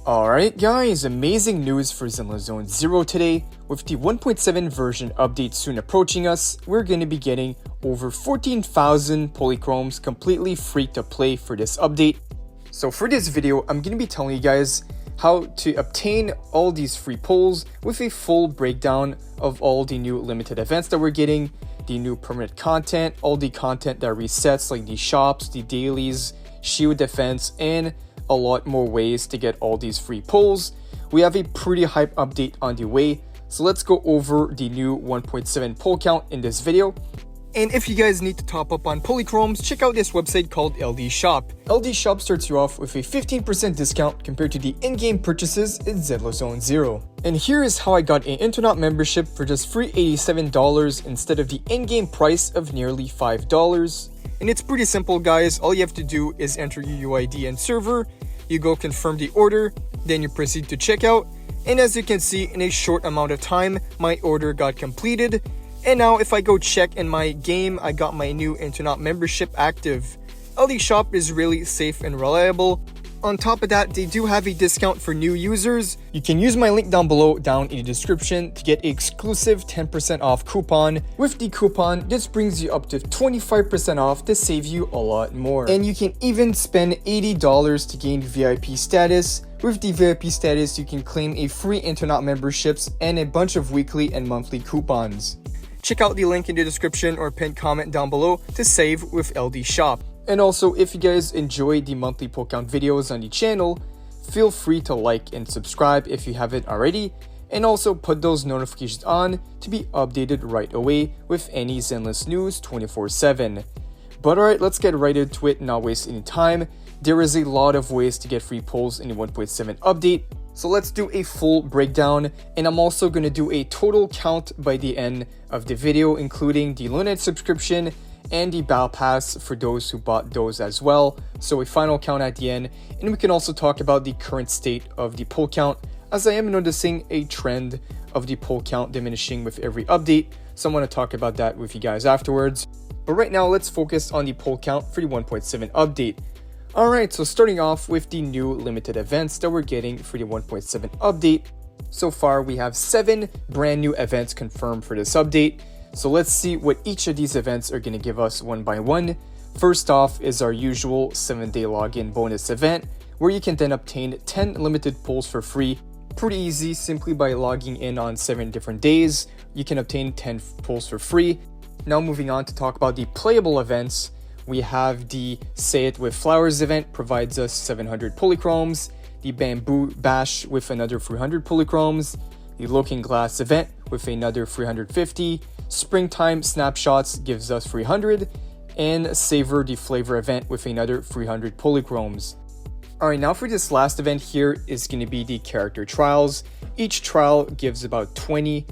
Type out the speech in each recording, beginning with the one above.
Alright guys, amazing news for Zenless Zone 0 today. With the 1.7 version update soon approaching us, we're going to be getting over 14,000 polychromes completely free to play for this update. So for this video, I'm going to be telling you guys how to obtain all these free pulls with a full breakdown of all the new limited events that we're getting, the new permanent content, all the content that resets like the shops, the dailies, shield defense, and a lot more ways to get all these free pulls. We have a pretty hype update on the way, so let's go over the new 1.7 pull count in this video. And if you guys need to top up on polychromes, check out this website called LD Shop. LD Shop starts you off with a 15% discount compared to the in-game purchases in Zenless Zone 0. And here is how I got an internet membership for just free $87 instead of the in-game price of nearly $5. And it's pretty simple guys, all you have to do is enter your UID and server, you go confirm the order, then you proceed to checkout, and as you can see, in a short amount of time, my order got completed. And now if I go check in my game, I got my new internet membership active. LD Shop is really safe and reliable. On top of that, they do have a discount for new users. You can use my link down below down in the description to get an exclusive 10% off coupon. With the coupon, this brings you up to 25% off to save you a lot more. And you can even spend $80 to gain VIP status. With the VIP status, you can claim a free internet memberships and a bunch of weekly and monthly coupons. Check out the link in the description or pinned comment down below to save with LD Shop. And also, if you guys enjoy the monthly pull count videos on the channel, feel free to like and subscribe if you haven't already, and also put those notifications on to be updated right away with any Zenless news 24/7. But alright, let's get right into it and not waste any time. There is a lot of ways to get free pulls in the 1.7 update, so let's do a full breakdown, and I'm also going to do a total count by the end of the video, including the Lunite subscription and the Battle Pass for those who bought those as well. So a final count at the end, and we can also talk about the current state of the pull count, as I am noticing a trend of the pull count diminishing with every update, so I want to talk about that with you guys afterwards. But right now, let's focus on the pull count for the 1.7 update. Alright, so starting off with the new limited events that we're getting for the 1.7 update. So far, we have 7 brand new events confirmed for this update. So let's see what each of these events are going to give us one by one. First off is our usual 7-day login bonus event, where you can then obtain 10 limited pulls for free. Pretty easy, simply by logging in on 7 different days, you can obtain 10 pulls for free. Now moving on to talk about the playable events, we have the Say It With Flowers event, provides us 700 polychromes, the Bamboo Bash with another 300 polychromes, the Looking Glass event with another 350, Springtime Snapshots gives us 300, and Savor the Flavor event with another 300 polychromes. Alright, now for this last event here is going to be the character trials. Each trial gives about 20,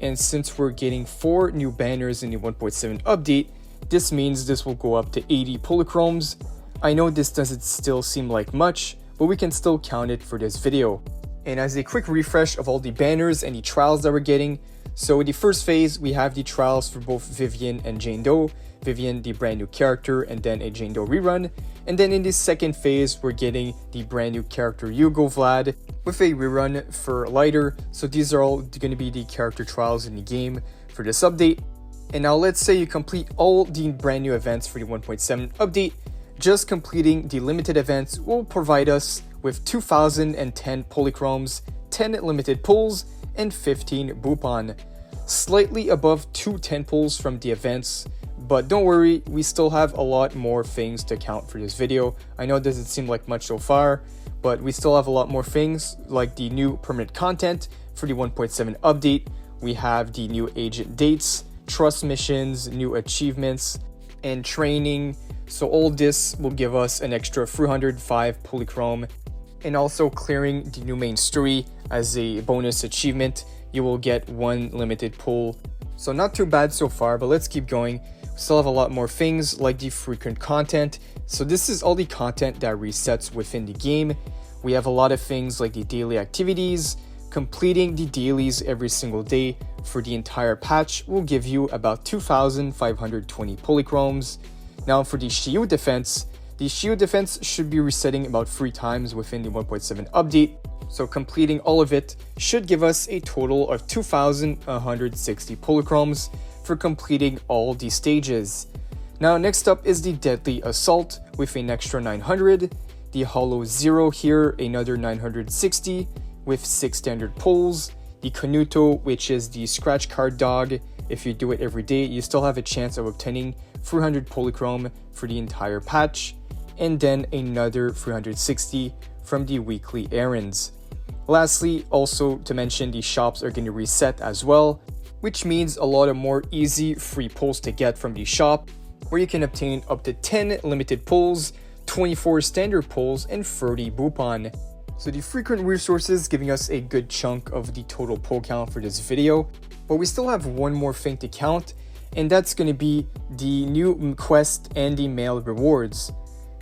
and since we're getting 4 new banners in the 1.7 update, this means this will go up to 80 polychromes. I know this doesn't still seem like much, but we can still count it for this video. And as a quick refresh of all the banners and the trials that we're getting, so in the first phase, we have the trials for both Vivian and Jane Doe. Vivian, the brand new character, and then a Jane Doe rerun. And then in the second phase, we're getting the brand new character Hugo Vlad with a rerun for Lighter. So these are all going to be the character trials in the game for this update. And now let's say you complete all the brand new events for the 1.7 update. Just completing the limited events will provide us with 2010 polychromes, 10 limited pulls, and 15 Boopon. Slightly above 2 10 pulls from the events, but don't worry, we still have a lot more things to count for this video. I know it doesn't seem like much so far, but we still have a lot more things, like the new permanent content for the 1.7 update. We have the new agent dates, trust missions, new achievements, and training. So all this will give us an extra 305 polychrome, and also clearing the new main story as a bonus achievement, you will get 1 limited pull. So not too bad so far, but let's keep going. We still have a lot more things like the frequent content. So this is all the content that resets within the game. We have a lot of things like the daily activities. Completing the dailies every single day for the entire patch will give you about 2,520 polychromes. Now for the shield defense, The shield defense should be resetting about 3 times within the 1.7 update, so completing all of it should give us a total of 2,160 polychromes for completing all the stages. Now next up is the Deadly Assault with an extra 900, the Hollow Zero here another 960 with 6 standard pulls, the Kanuto, which is the scratch card dog. If you do it every day, you still have a chance of obtaining 300 polychrome for the entire patch, and then another 360 from the weekly errands. Lastly, also to mention, the shops are going to reset as well, which means a lot of more easy free pulls to get from the shop, where you can obtain up to 10 limited pulls, 24 standard pulls, and 30 Bupon. So the frequent resources giving us a good chunk of the total pull count for this video, but we still have one more thing to count, and that's going to be the new quest and the mail rewards.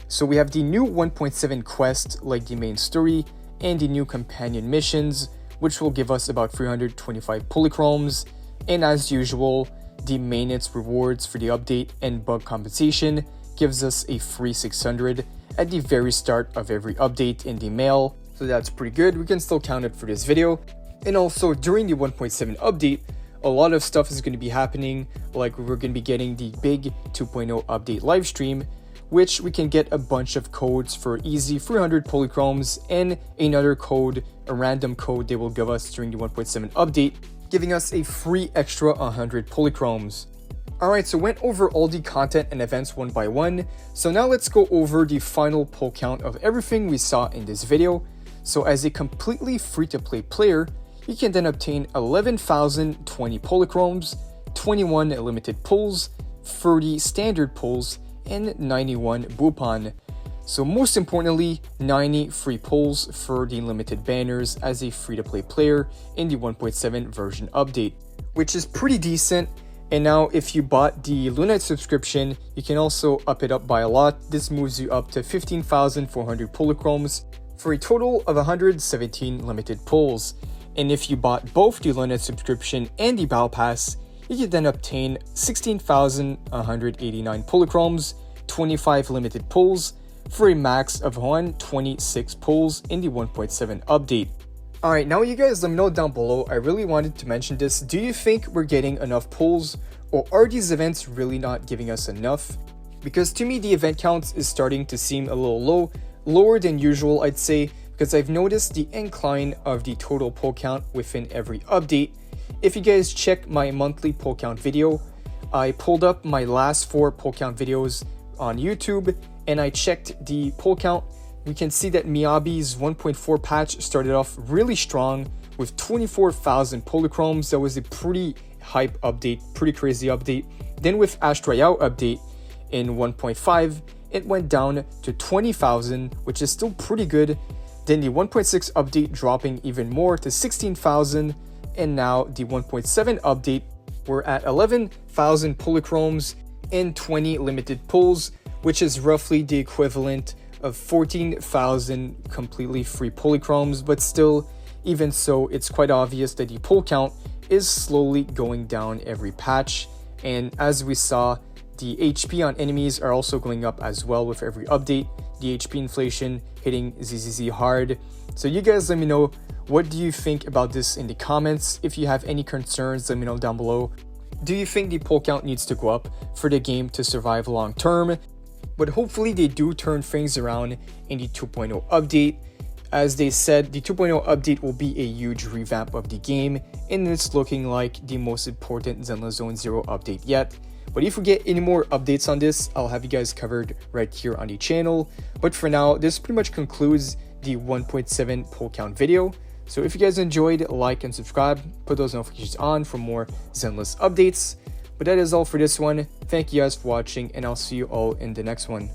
So we have the new 1.7 quest like the main story, and the new companion missions, which will give us about 325 polychromes, and as usual, the maintenance rewards for the update and bug compensation gives us a free 600 at the very start of every update in the mail, so that's pretty good. We can still count it for this video. And also during the 1.7 update, a lot of stuff is going to be happening, like we're going to be getting the big 2.0 update livestream, which we can get a bunch of codes for easy 300 polychromes, and another code, a random code they will give us during the 1.7 update, giving us a free extra 100 polychromes. Alright, so went over all the content and events one by one, so now let's go over the final pull count of everything we saw in this video. So as a completely free-to-play player, you can then obtain 11,020 polychromes, 21 limited pulls, 30 standard pulls, and 91 Bupon. So most importantly, 90 free pulls for the limited banners as a free-to-play player in the 1.7 version update, which is pretty decent. And now if you bought the Lunite subscription, you can also up it up by a lot. This moves you up to 15,400 polychromes for a total of 117 limited pulls. And if you bought both the Lunite subscription and the Battle Pass, you can then obtain 16,189 polychromes, 25 limited pulls, for a max of 126 pulls in the 1.7 update. Alright, now you guys let me know down below. I really wanted to mention this. Do you think we're getting enough pulls, or are these events really not giving us enough? Because to me, the event counts is starting to seem a little low, lower than usual I'd say, because I've noticed the incline of the total pull count within every update. If you guys check my monthly pull count video, I pulled up my last 4 pull count videos on YouTube, and I checked the pull count. We can see that Miyabi's 1.4 patch started off really strong with 24,000 polychromes. That was a pretty hype update, pretty crazy update. Then with Ash Royale update in 1.5, it went down to 20,000, which is still pretty good. Then the 1.6 update dropping even more to 16,000, and now the 1.7 update, we're at 11,000 polychromes and 20 limited pulls, which is roughly the equivalent of 14,000 completely free polychromes. But still, even so, it's quite obvious that the pull count is slowly going down every patch. And as we saw, the HP on enemies are also going up as well with every update. The HP inflation hitting ZZZ hard. So you guys let me know, what do you think about this in the comments? If you have any concerns, let me know down below. Do you think the pull count needs to go up for the game to survive long term? But hopefully they do turn things around in the 2.0 update. As they said, the 2.0 update will be a huge revamp of the game, and it's looking like the most important Zenless Zone 0 update yet. But if we get any more updates on this, I'll have you guys covered right here on the channel. But for now, this pretty much concludes the 1.7 pull count video. So if you guys enjoyed, like and subscribe, put those notifications on for more Zenless updates. But that is all for this one. Thank you guys for watching, and I'll see you all in the next one.